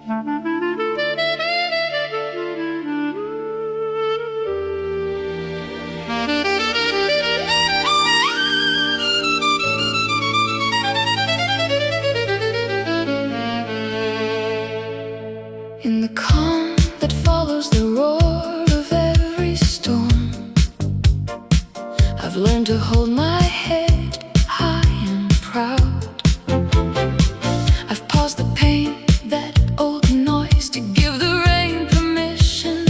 In the calm that follows the roar of every storm, I've learned to hold my head high and proud. I've paused the pain, that old noise, to give the rain permission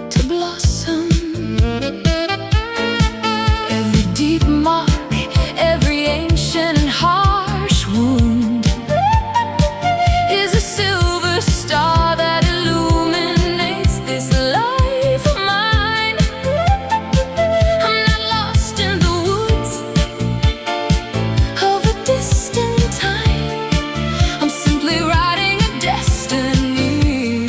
to blossom. Every deep mark, every ancient and harsh wound is a silver star that illuminates this life of mine. I'm not lost in the woods of a distant time. I'm simply writing a destiny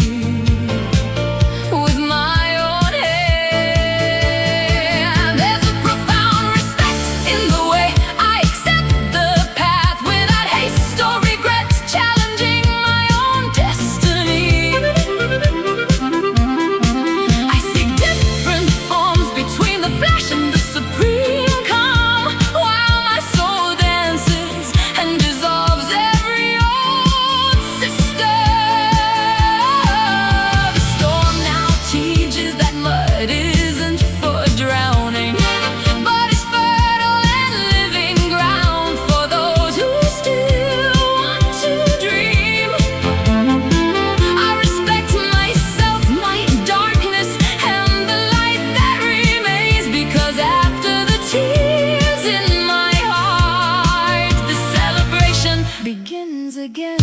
with my own hand. There's a profound respect in the way I accept the path without haste or regret, challenging my own destiny. I seek different forms between the flash and the supreme calm, while my soul dances and dissolves every old system. The storm now teaches that mud isn't for drowning, but is fertile and living ground for those who still want to dream. I respect myself, my darkness, and the light that remains, because after the tears in my heart, the celebration begins again.